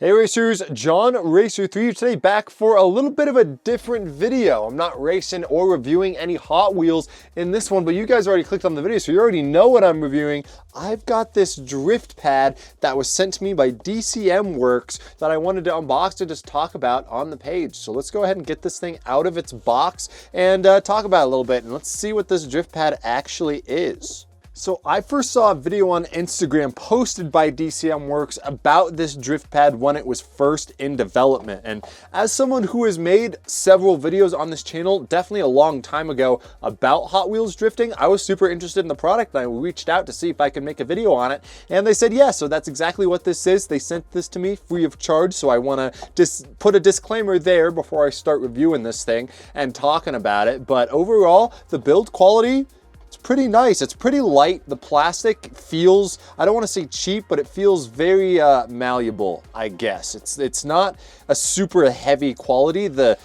Hey racers, John Racer 3 today, back for a little bit of a different video. I'm not racing or reviewing any Hot Wheels in this one, but you guys already clicked on the video, so you already know what I'm reviewing. I've got this drift pad that was sent to me by DCM Works that I wanted to unbox and just talk about on the page. So let's go ahead and get this thing out of its box and talk about it a little bit, and let's see what this drift pad actually is. So I first saw a video on Instagram posted by DCM Works about this drift pad when it was first in development. And as someone who has made several videos on this channel, definitely a long time ago, about Hot Wheels drifting, I was super interested in the product and I reached out to see if I could make a video on it. And they said yes, so that's exactly what this is. They sent this to me free of charge, so I want to just put a disclaimer there before I start reviewing this thing and talking about it. But overall, the build quality, it's pretty nice. It's pretty light. The plastic feels, I don't want to say cheap, but it feels very malleable, I guess. It's not a super heavy quality. The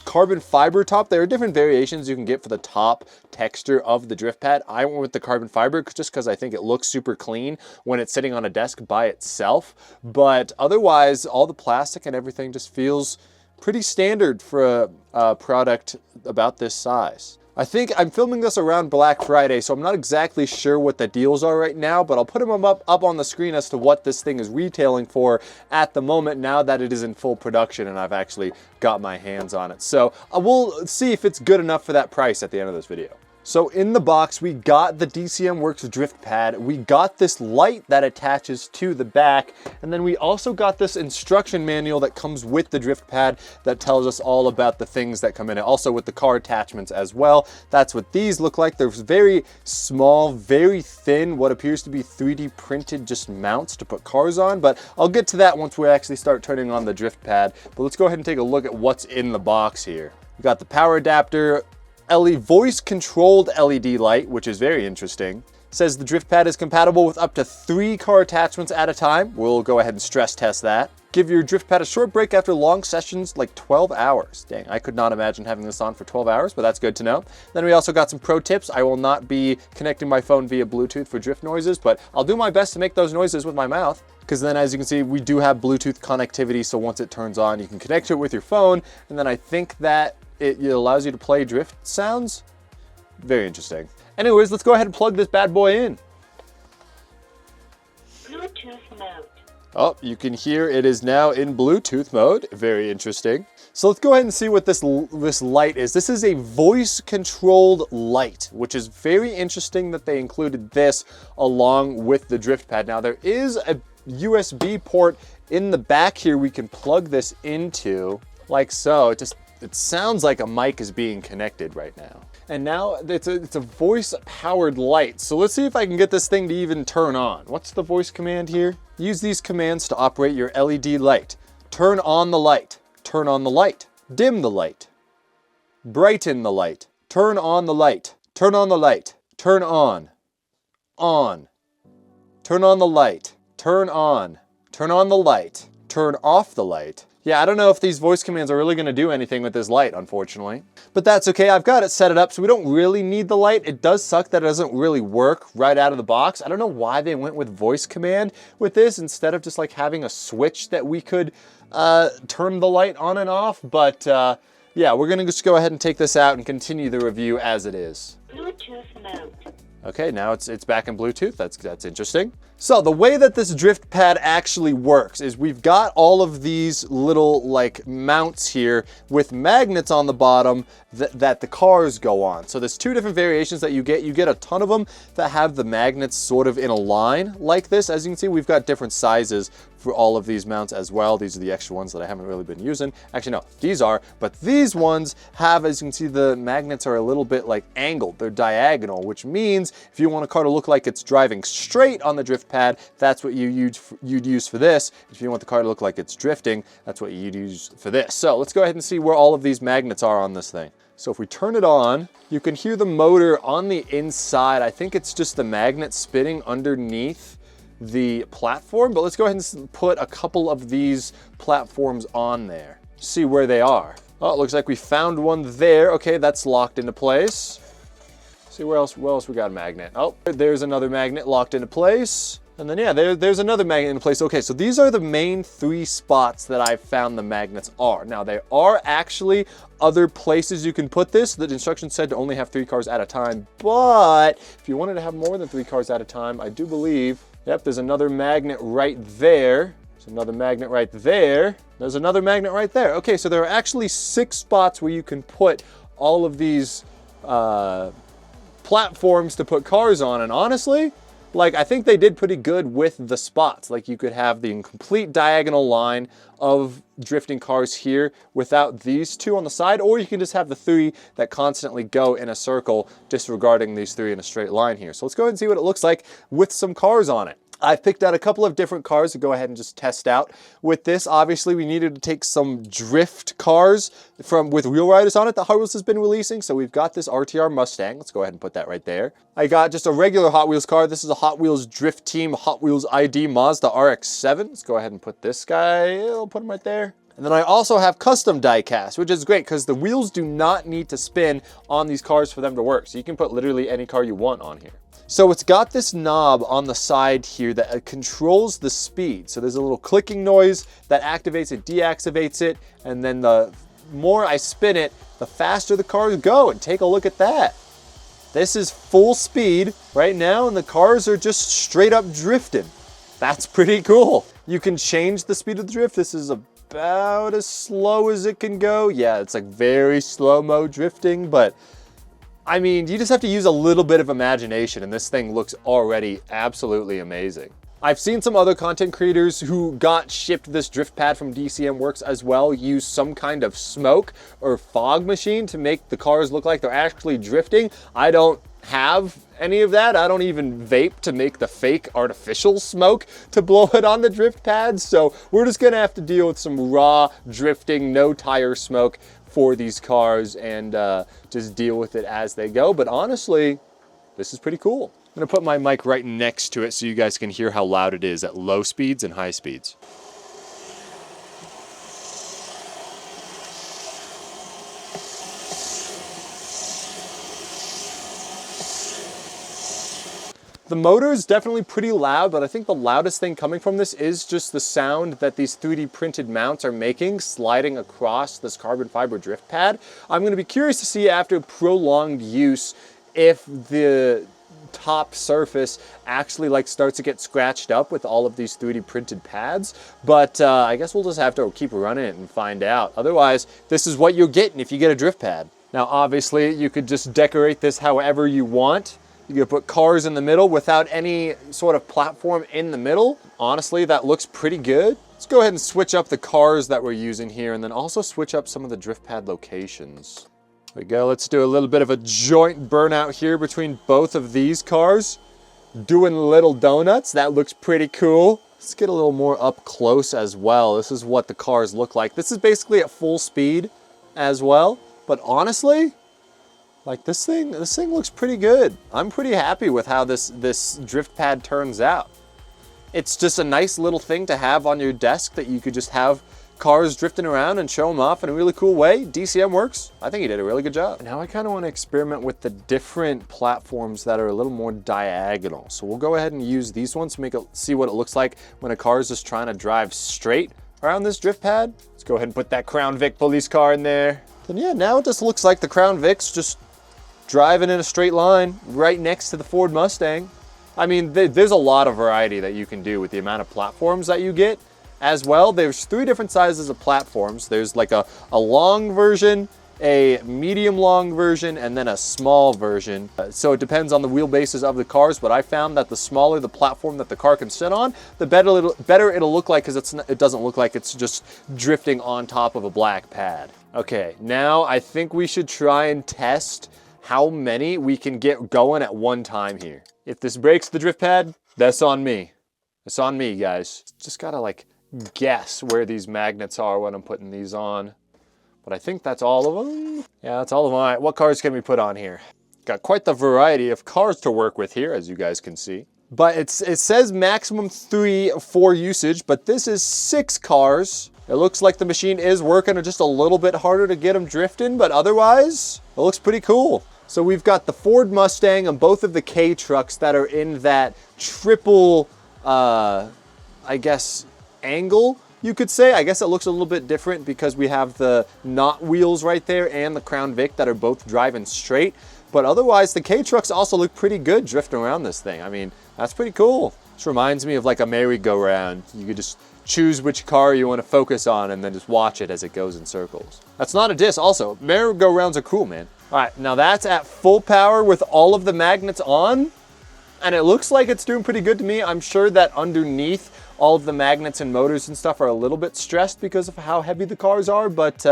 carbon fiber top, there are different variations you can get for the top texture of the drift pad. I went with the carbon fiber just because I think it looks super clean when it's sitting on a desk by itself. But otherwise, all the plastic and everything just feels pretty standard for a product about this size. I think I'm filming this around Black Friday, so I'm not exactly sure what the deals are right now, but I'll put them up on the screen as to what this thing is retailing for at the moment now that it is in full production and I've actually got my hands on it. So we'll see if it's good enough for that price at the end of this video. So in the box, we got the DCM Works Drift Pad, we got this light that attaches to the back, and then we also got this instruction manual that comes with the drift pad that tells us all about the things that come in it, also with the car attachments as well. That's what these look like. They're very small, very thin, what appears to be 3D printed just mounts to put cars on, but I'll get to that once we actually start turning on the drift pad. But let's go ahead and take a look at what's in the box here. We got the power adapter, voice-controlled LED light, which is very interesting. It says the drift pad is compatible with up to 3 car attachments at a time. We'll go ahead and stress test that. Give your drift pad a short break after long sessions, like 12 hours. Dang, I could not imagine having this on for 12 hours, but that's good to know. Then we also got some pro tips. I will not be connecting my phone via Bluetooth for drift noises, but I'll do my best to make those noises with my mouth. Because then, as you can see, we do have Bluetooth connectivity, so once it turns on, you can connect to it with your phone, and then I think that it allows you to play drift sounds. Very interesting. Anyways, let's go ahead and plug this bad boy in. Bluetooth mode. Oh, you can hear it is now in Bluetooth mode. Very interesting. So let's go ahead and see what this light is. This is a voice-controlled light, which is very interesting that they included this along with the drift pad. Now, there is a USB port in the back here we can plug this into, like so. It sounds like a mic is being connected right now. And now it's a voice-powered light. So let's see if I can get this thing to even turn on. What's the voice command here? Use these commands to operate your LED light. Turn on the light. Turn on the light. Dim the light. Brighten the light. Turn on the light. Turn on the light. Turn on. On. Turn on the light. Turn on. Turn on the light. Turn off the light. Yeah, I don't know if these voice commands are really gonna do anything with this light, unfortunately. But that's okay, I've got it set up so we don't really need the light. It does suck that it doesn't really work right out of the box. I don't know why they went with voice command with this instead of just like having a switch that we could turn the light on and off. But yeah, we're gonna just go ahead and take this out and continue the review as it is. Bluetooth mode. Okay, now it's back in Bluetooth. That's interesting. So the way that this drift pad actually works is we've got all of these little like mounts here with magnets on the bottom that the cars go on. So there's 2 different variations that you get. You get a ton of them that have the magnets sort of in a line like this. As you can see, we've got different sizes for all of these mounts as well. These are the extra ones that I haven't really been using. Actually, no, these are, but these ones have, as you can see, the magnets are a little bit like angled. They're diagonal, which means if you want a car to look like it's driving straight on the drift pad, that's what you'd use for this. If you want the car to look like it's drifting, that's what you'd use for this. So let's go ahead and see where all of these magnets are on this thing. So if we turn it on, you can hear the motor on the inside. I think it's just the magnet spinning underneath the platform, but let's go ahead and put a couple of these platforms on there. See where they are. Oh, it looks like we found one there. Okay, that's locked into place. See where else we got a magnet. Oh, there's another magnet locked into place. And then yeah, there's another magnet in place. Okay, so these are the main 3 spots that I've found the magnets are. Now there are actually other places you can put this. The instructions said to only have 3 cars at a time, but if you wanted to have more than 3 cars at a time, I do believe, yep, there's another magnet right there. There's another magnet right there. There's another magnet right there. Okay, so there are actually 6 spots where you can put all of these platforms to put cars on, and honestly, like, I think they did pretty good with the spots. Like, you could have the complete diagonal line of drifting cars here without these 2 on the side, or you can just have the 3 that constantly go in a circle, disregarding these 3 in a straight line here. So let's go ahead and see what it looks like with some cars on it. I've picked out a couple of different cars to go ahead and just test out with this. Obviously, we needed to take some drift cars with wheel riders on it that Hot Wheels has been releasing. So we've got this RTR Mustang. Let's go ahead and put that right there. I got just a regular Hot Wheels car. This is a Hot Wheels Drift Team Hot Wheels ID Mazda RX-7. Let's go ahead and put this guy, I'll put him right there. And then I also have custom die cast, which is great because the wheels do not need to spin on these cars for them to work. So you can put literally any car you want on here. So it's got this knob on the side here that controls the speed. So there's a little clicking noise that activates it, deactivates it, and then the more I spin it, the faster the cars go. And take a look at that. This is full speed right now, and the cars are just straight up drifting. That's pretty cool. You can change the speed of the drift. This is about as slow as it can go. Yeah, it's like very slow-mo drifting, but I mean, you just have to use a little bit of imagination, and this thing looks already absolutely amazing. I've seen some other content creators who got shipped this drift pad from DCM Works as well use some kind of smoke or fog machine to make the cars look like they're actually drifting. I don't have any of that. I don't even vape to make the fake artificial smoke to blow it on the drift pads. So we're just gonna have to deal with some raw drifting, no tire smoke for these cars and just deal with it as they go. But honestly, this is pretty cool. I'm gonna put my mic right next to it so you guys can hear how loud it is at low speeds and high speeds. The motor is definitely pretty loud, but I think the loudest thing coming from this is just the sound that these 3D printed mounts are making sliding across this carbon fiber drift pad. I'm going to be curious to see after prolonged use if the top surface actually like starts to get scratched up with all of these 3D printed pads, but I guess we'll just have to keep running it and find out. Otherwise, this is what you're getting if you get a drift pad. Now obviously you could just decorate this however you want. You could put cars in the middle without any sort of platform in the middle. Honestly, that looks pretty good. Let's go ahead and switch up the cars that we're using here and then also switch up some of the drift pad locations. There we go. Let's do a little bit of a joint burnout here between both of these cars. Doing little donuts. That looks pretty cool. Let's get a little more up close as well. This is what the cars look like. This is basically at full speed as well. But honestly, like this thing looks pretty good. I'm pretty happy with how this drift pad turns out. It's just a nice little thing to have on your desk that you could just have cars drifting around and show them off in a really cool way. DCM Works, I think he did a really good job. Now I kind of want to experiment with the different platforms that are a little more diagonal. So we'll go ahead and use these ones to see what it looks like when a car is just trying to drive straight around this drift pad. Let's go ahead and put that Crown Vic police car in there. Then yeah, now it just looks like the Crown Vic's just driving in a straight line right next to the Ford Mustang. I mean, there's a lot of variety that you can do with the amount of platforms that you get as well. There's 3 different sizes of platforms. There's like a long version, a medium long version, and then a small version. So it depends on the wheelbases of the cars, but I found that the smaller the platform that the car can sit on, the better it'll look like, because it doesn't look like it's just drifting on top of a black pad. Okay, now I think we should try and test how many we can get going at one time here. If this breaks the drift pad, that's on me. It's on me, guys. Just gotta like guess where these magnets are when I'm putting these on. But I think that's all of them. Yeah, that's all of them. All right, what cars can we put on here? Got quite the variety of cars to work with here, as you guys can see. But it says maximum 3 for usage, but this is 6 cars. It looks like the machine is working just a little bit harder to get them drifting, but otherwise, it looks pretty cool. So we've got the Ford Mustang and both of the K trucks that are in that triple I guess, angle, you could say. I guess it looks a little bit different because we have the knot wheels right there and the Crown Vic that are both driving straight. But otherwise, the K-Trucks also look pretty good drifting around this thing. I mean, that's pretty cool. This reminds me of like a merry-go-round. You could just choose which car you want to focus on and then just watch it as it goes in circles. That's not a diss also. Merry-go-rounds are cool, man. All right, now that's at full power with all of the magnets on. And it looks like it's doing pretty good to me. I'm sure that underneath all of the magnets and motors and stuff are a little bit stressed because of how heavy the cars are, but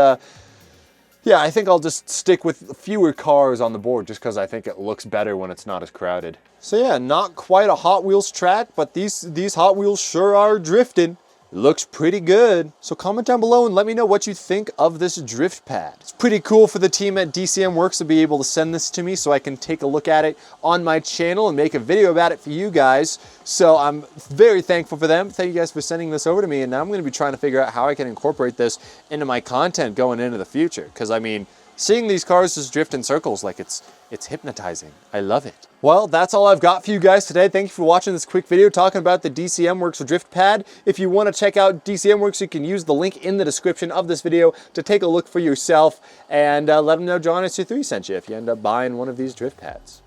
yeah, I think I'll just stick with fewer cars on the board just because I think it looks better when it's not as crowded. So yeah, not quite a Hot Wheels track, but these Hot Wheels sure are drifting. It looks pretty good. So comment down below and let me know what you think of this drift pad. It's pretty cool for the team at DCM Works to be able to send this to me so I can take a look at it on my channel and make a video about it for you guys. So I'm very thankful for them. Thank you guys for sending this over to me. And now I'm going to be trying to figure out how I can incorporate this into my content going into the future. Because I mean, seeing these cars just drift in circles, like it's hypnotizing. I love it. Well, that's all I've got for you guys today. Thank you for watching this quick video talking about the DCM Works Drift Pad. If you want to check out DCM Works, you can use the link in the description of this video to take a look for yourself and let them know John SC3 sent you if you end up buying one of these drift pads.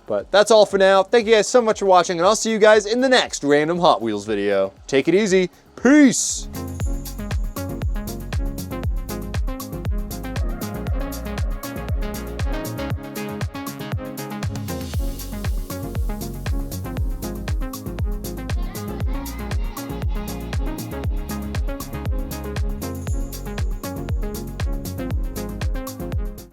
But that's all for now. Thank you guys so much for watching, and I'll see you guys in the next random Hot Wheels video. Take it easy. Peace!